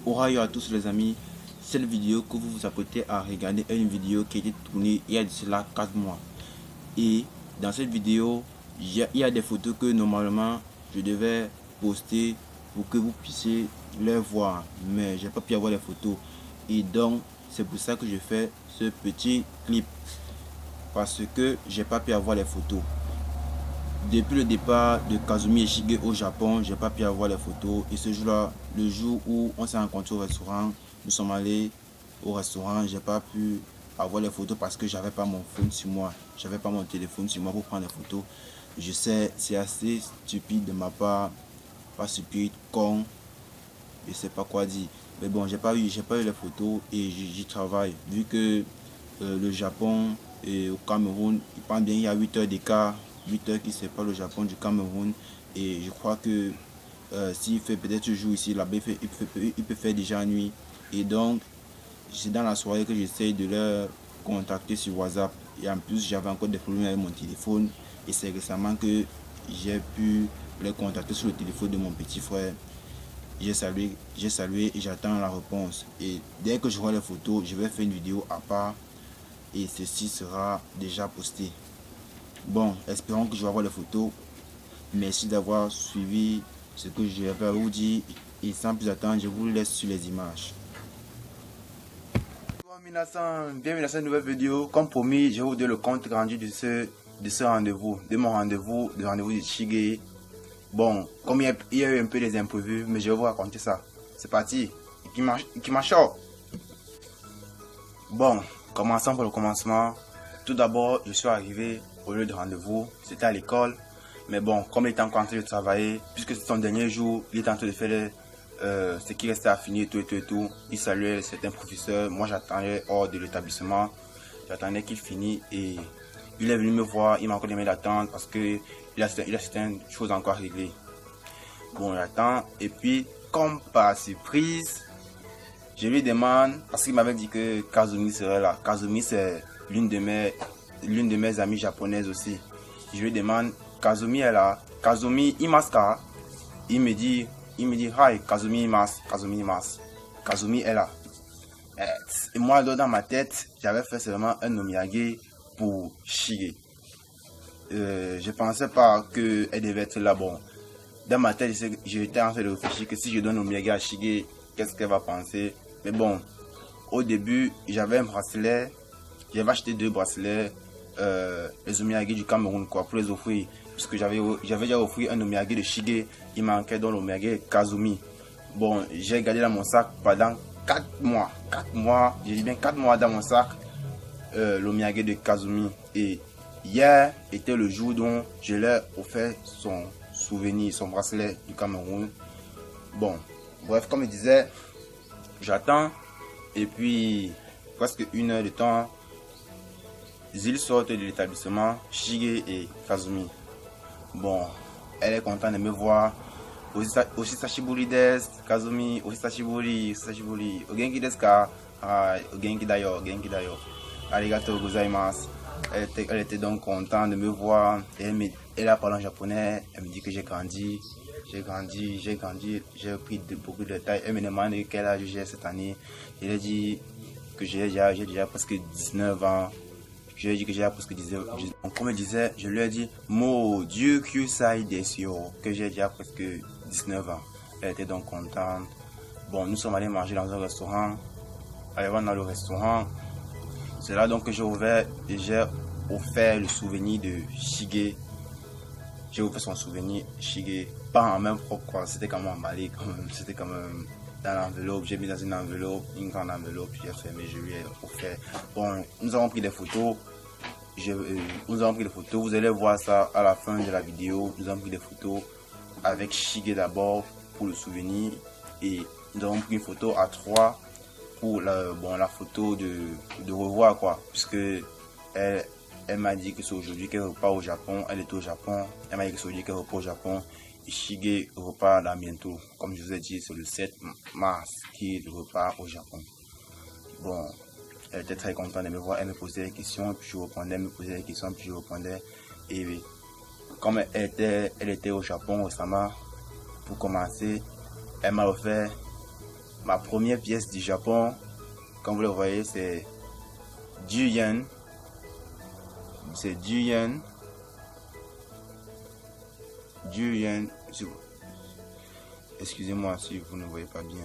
Ohio à tous les amis, cette vidéo que vous vous apprêtez à regarder est une vidéo qui a été tournée il y a de cela 4 mois. Et dans cette vidéo, il y a des photos que normalement je devais poster pour que vous puissiez les voir. Mais j'ai pas pu avoir les photos. Et donc c'est pour ça que je fais ce petit clip. Parce que j'ai pas pu avoir les photos. Depuis le départ de Kazumi et Shige au Japon, j'ai pas pu avoir les photos. Et ce jour-là, le jour où on s'est rencontrés au restaurant, nous sommes allés au restaurant, j'ai pas pu avoir les photos parce que j'avais pas mon phone sur moi. J'avais pas mon téléphone sur moi pour prendre les photos. Je sais, c'est assez stupide de ma part. Pas stupide, con, je sais pas quoi dire. Mais bon, j'ai pas eu les photos et j'y travaille. Vu que le Japon et au Cameroun, il y a 8 heures d'écart, 8 heures qui séparent le Japon du Cameroun. Et je crois que s'il fait peut-être jour ici, là-bas, il peut faire déjà nuit. Et donc, c'est dans la soirée que j'essaye de leur contacter sur WhatsApp. Et en plus, j'avais encore des problèmes avec mon téléphone. Et c'est récemment que j'ai pu les contacter sur le téléphone de mon petit frère. J'ai salué et j'attends la réponse. Et dès que je vois les photos, je vais faire une vidéo à part et ceci sera déjà posté. Bon, espérons que je vais avoir les photos. Merci d'avoir suivi ce que je vais vous dire et sans plus attendre, je vous laisse sur les images. Bienvenue dans cette nouvelle vidéo. Comme promis, je vais vous donner le compte rendu de ce rendez-vous, de mon rendez-vous, de rendez-vous de Shige. Bon, comme il y a eu un peu des imprévus, mais je vais vous raconter ça. C'est parti. Ikimasho. Bon, commençons par le commencement. Tout d'abord, je suis arrivé au lieu de rendez-vous. C'était à l'école. Mais bon, comme il était encore en train de travailler, puisque c'est son dernier jour, il était en train de faire ce qui restait à finir, tout. Il saluait certains professeurs. Moi, j'attendais hors de l'établissement. J'attendais qu'il finisse et il est venu me voir. Il m'a encore demandé d'attendre parce que il a certaines choses encore à régler. Bon, j'attends. Et puis, comme par surprise, je lui demande, parce qu'il m'avait dit que Kazumi serait là. Kazumi, c'est l'une de mes amies japonaises aussi. Je lui demande, Kazumi est là. Kazumi imaska. Il me dit, hi, Kazumi imasu. Kazumi est là. Et moi, dans ma tête, j'avais fait seulement un omiyage pour Shige. Je pensais pas qu'elle devait être là. Bon, dans ma tête, j'étais en train de réfléchir que si je donne omiyage à Shige, qu'est-ce qu'elle va penser? Mais bon, au début, j'avais un bracelet. J'avais acheté 2 bracelets, les omiyage du Cameroun, quoi, pour les offrir. Puisque j'avais déjà offert un omiyage de Shige, il manquait donc l'omiyage Kazumi. Bon, j'ai gardé dans mon sac pendant 4 mois. 4 mois, j'ai dit bien 4 mois dans mon sac, l'omiyage de Kazumi. Et hier était le jour dont je lui ai offert son souvenir, son bracelet du Cameroun. Bon, bref, comme je disais, j'attends. Et puis, presque 1 heure de temps, ils sortent de l'établissement, Shige et Kazumi. Bon, elle est contente de me voir. Oshisashiburi desu, Kazumi, Oshisashiburi. Ogenki desu ka? Ogenki dayo. Arigatou gozaimasu. Elle était donc contente de me voir. Elle a parlé en japonais. Elle me dit que j'ai grandi. J'ai pris beaucoup de taille. Elle me demande quel âge j'ai cette année. Je lui ai dit que j'ai déjà presque 19 ans. Je lui ai dit que j'ai presque 19 ans. Comme elle disait, je lui ai dit Mo Dieu sai desio, que j'ai déjà presque 19 ans. Elle était donc contente. Bon, nous sommes allés manger dans un restaurant. Arrivant dans le restaurant, c'est là donc que j'ai offert le souvenir de Shige. J'ai offert son souvenir Shige, pas en main propre, quoi. C'était quand même emballé, c'était quand même dans l'enveloppe. J'ai mis dans une enveloppe, une grande enveloppe, j'ai fermé, je lui ai offert. Bon, nous avons pris des photos. Vous allez voir ça à la fin de la vidéo. Nous avons pris des photos avec Shige d'abord pour le souvenir. Et nous avons pris une photo à 3 pour la photo de revoir, quoi. Puisque elle m'a dit que c'est aujourd'hui qu'elle repart au Japon. Elle était au Japon. Elle m'a dit que c'est aujourd'hui qu'elle repart au Japon. Et Shige repart là bientôt. Comme je vous ai dit, c'est le 7 mars qu'il repart au Japon. Bon, elle était très contente de me voir. Elle me posait des questions, puis je répondais. Elle me posait des questions, puis je répondais. Et comme elle était au Japon récemment, pour commencer, elle m'a offert ma première pièce du Japon, comme vous le voyez, c'est 10 yens. C'est 10 yens. 10 yens. Excusez-moi si vous ne voyez pas bien.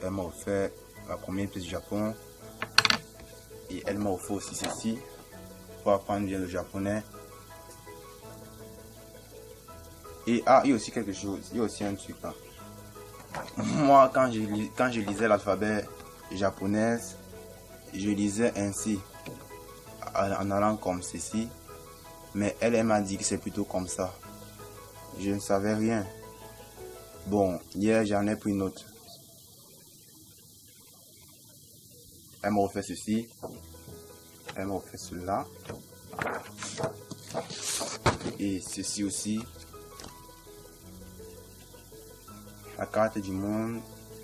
Elle m'a offert la première pièce du Japon. Et elle m'a offert aussi ceci pour apprendre bien le japonais. Et il y a aussi quelque chose, il y a aussi un truc là. Moi, quand je lisais l'alphabet japonais, je lisais ainsi, en allant comme ceci. Mais elle m'a dit que c'est plutôt comme ça. Je ne savais rien. Bon, hier j'en ai pris une autre. Elle m'a offert ceci. Elle m'a offert cela. Et ceci aussi. La carte du monde,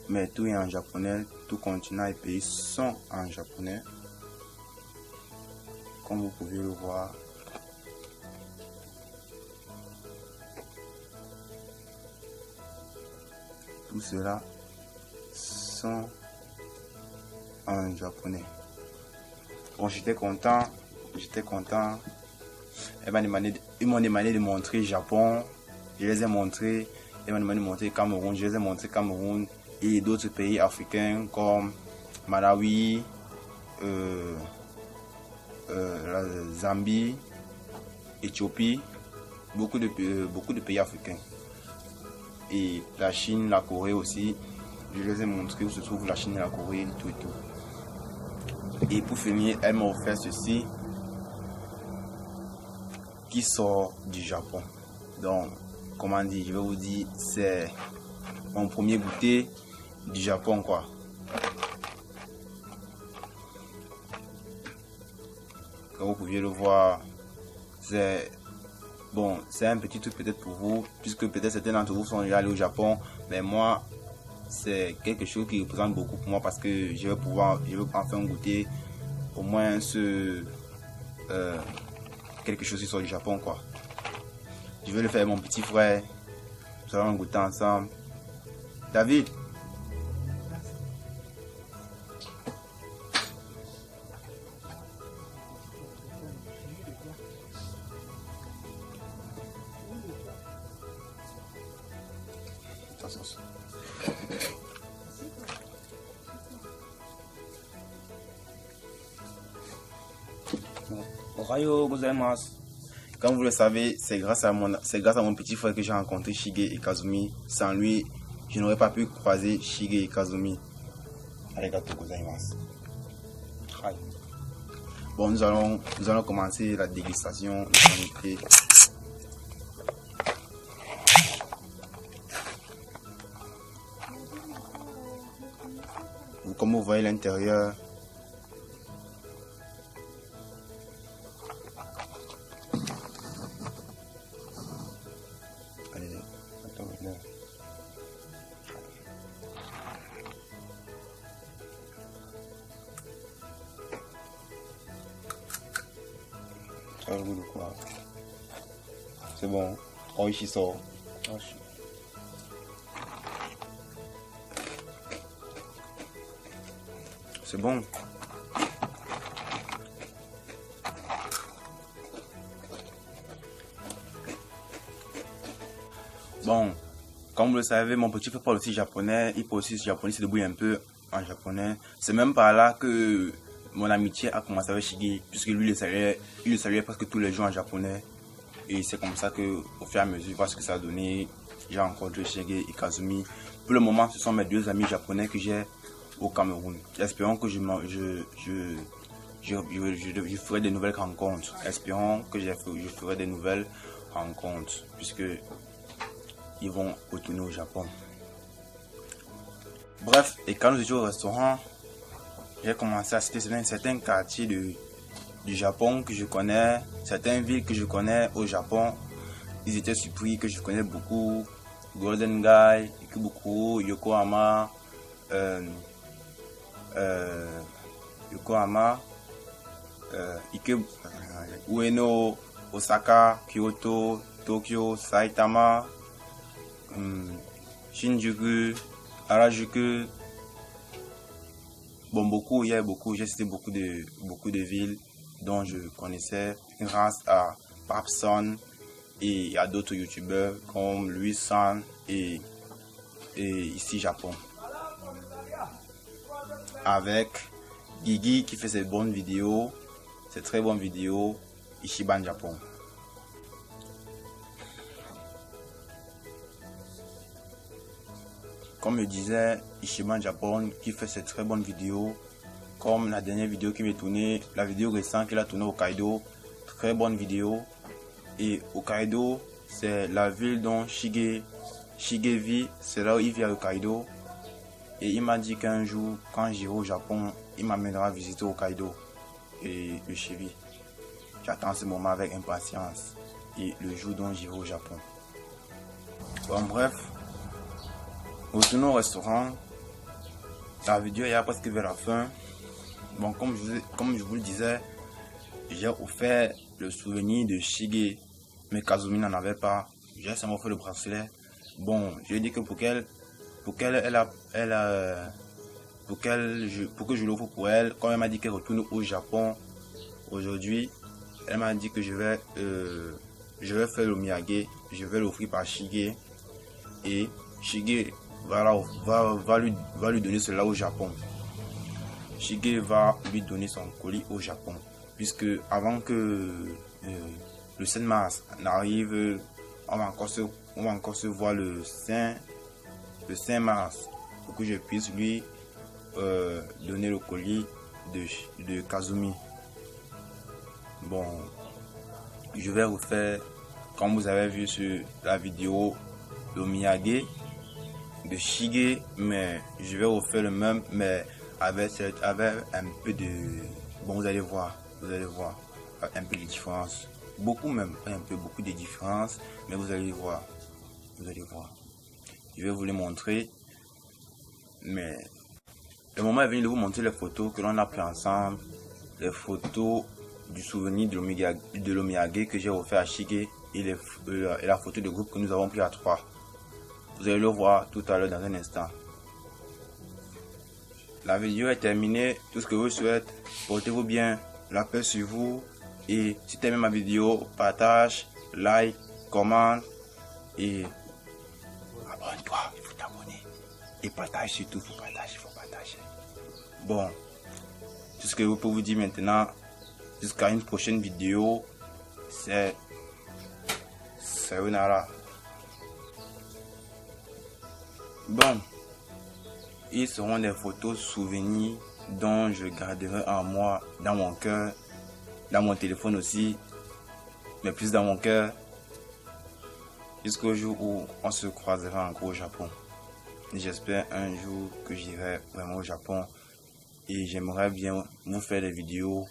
mais tout est en japonais. Tout continent et pays sont en japonais. Comme vous pouvez le voir. Tout cela sont en japonais. Bon, j'étais content. Ils m'ont demandé de montrer Japon. Je les ai montrés. Ils m'ont demandé de montrer Cameroun. Je les ai montré Cameroun et d'autres pays africains comme Malawi, la Zambie, Éthiopie, beaucoup de pays africains. Et la Chine, la Corée aussi. Je les ai montré où se trouve la Chine et la Corée et tout et tout. Et pour finir, elle m'a offert ceci qui sort du Japon. Donc, comment dire, je vais vous dire, c'est mon premier goûter du Japon, quoi. Comme vous pouviez le voir, c'est bon, c'est un petit truc peut-être pour vous, puisque peut-être certains d'entre vous sont déjà allés au Japon, mais moi, c'est quelque chose qui représente beaucoup pour moi parce que je veux enfin goûter au moins quelque chose qui sort du Japon, quoi. Je vais le faire avec mon petit frère. Nous allons goûter ensemble. David. Ohayo gozaimasu. Comme vous le savez, c'est grâce à mon petit frère que j'ai rencontré Shige et Kazumi. Sans lui, je n'aurais pas pu croiser Shige et Kazumi. Arigatou gozaimasu. Bon, nous allons commencer la dégustation de thé. Comme vous voyez l'intérieur, c'est bon. Oishiso. C'est bon. Bon, comme vous le savez, mon petit frère parle aussi japonais. Il parle aussi japonais, il se débrouille un peu en japonais. C'est même par là que mon amitié a commencé avec Shige, puisque lui, il le saluait presque tous les jours en japonais. Et c'est comme ça que, au fur et à mesure, voir ce que ça a donné, j'ai rencontré Shige et Kazumi. Pour le moment, ce sont mes deux amis japonais que j'ai au Cameroun. Espérons que je ferai de nouvelles rencontres. Espérons que je ferai de nouvelles rencontres, puisque ils vont retourner au Japon. Bref, et quand nous étions au restaurant, j'ai commencé à citer certains quartiers du Japon que je connais, certaines villes que je connais au Japon. Ils étaient surpris que je connais beaucoup. Golden Gai, Ikebukuro, Yokohama, Ueno, Osaka, Kyoto, Tokyo, Saitama, Shinjuku, Harajuku. Bon, j'ai cité beaucoup de villes dont je connaissais grâce à Papson et à d'autres youtubeurs comme Louis San et ici Japon. Avec Gigi qui fait ses bonnes vidéos, ses très bonnes vidéos, Ichiban Japon. Comme je disais, Ichiban Japon qui fait ses très bonnes vidéos, comme la dernière vidéo qui m'est tournée, la vidéo récente qu'il a tournée au Hokkaido, très bonne vidéo. Et Hokkaido, c'est la ville dont Shige vit, c'est là où il vit à Hokkaido. Et il m'a dit qu'un jour, quand j'irai au Japon, il m'amènera visiter Hokkaido et le Chibi. J'attends ce moment avec impatience et le jour dont j'irai au Japon. Bon, bref, retournons au restaurant. La vidéo est presque vers la fin. Bon, comme je vous le disais, j'ai offert le souvenir de Shige, mais Kazumi n'en avait pas. J'ai seulement fait le bracelet. Bon, je lui ai dit que pour que je l'offre pour elle, quand elle m'a dit qu'elle retourne au Japon aujourd'hui, elle m'a dit que je vais faire le miyage, je vais l'offrir par Shige et Shige va lui donner cela au Japon. Shige va lui donner son colis au Japon, puisque avant que le 7 mars n'arrive, on va encore se voir le 5 mars pour que je puisse lui donner le colis de Kazumi. Bon, je vais refaire, comme vous avez vu sur la vidéo, le miyage de Shige, mais je vais refaire le même, mais avec un peu de... Bon, vous allez voir un peu de différence. Beaucoup même, beaucoup de différence, mais vous allez voir. Je vais vous les montrer, mais le moment est venu de vous montrer les photos que l'on a pris ensemble, les photos du souvenir de l'omiyage que j'ai offert à Shige et la photo de groupe que nous avons pris à 3. Vous allez le voir tout à l'heure dans un instant. La vidéo est terminée. Tout ce que je vous souhaite, portez-vous bien, la paix sur vous. Et si tu aimes ma vidéo, partage, like, commente et abonne-toi, il faut t'abonner. Et partage surtout, il faut partager. Bon, tout ce que je peux vous dire maintenant, jusqu'à une prochaine vidéo, c'est sayonara. Bon, ils seront des photos souvenirs dont je garderai en moi, dans mon cœur, dans mon téléphone aussi, mais plus dans mon cœur, jusqu'au jour où on se croisera encore au Japon. J'espère un jour que j'irai vraiment au Japon et j'aimerais bien vous faire des vidéos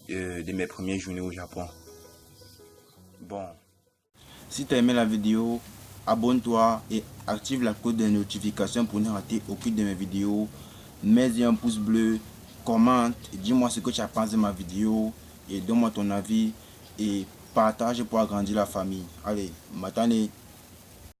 de mes premières journées au Japon. Bon, si tu as aimé la vidéo, abonne-toi et active la cloche de notification pour ne rater aucune de mes vidéos. Mets un pouce bleu, commente, dis-moi ce que tu as pensé de ma vidéo et donne-moi ton avis et partage pour agrandir la famille. Allez, matane.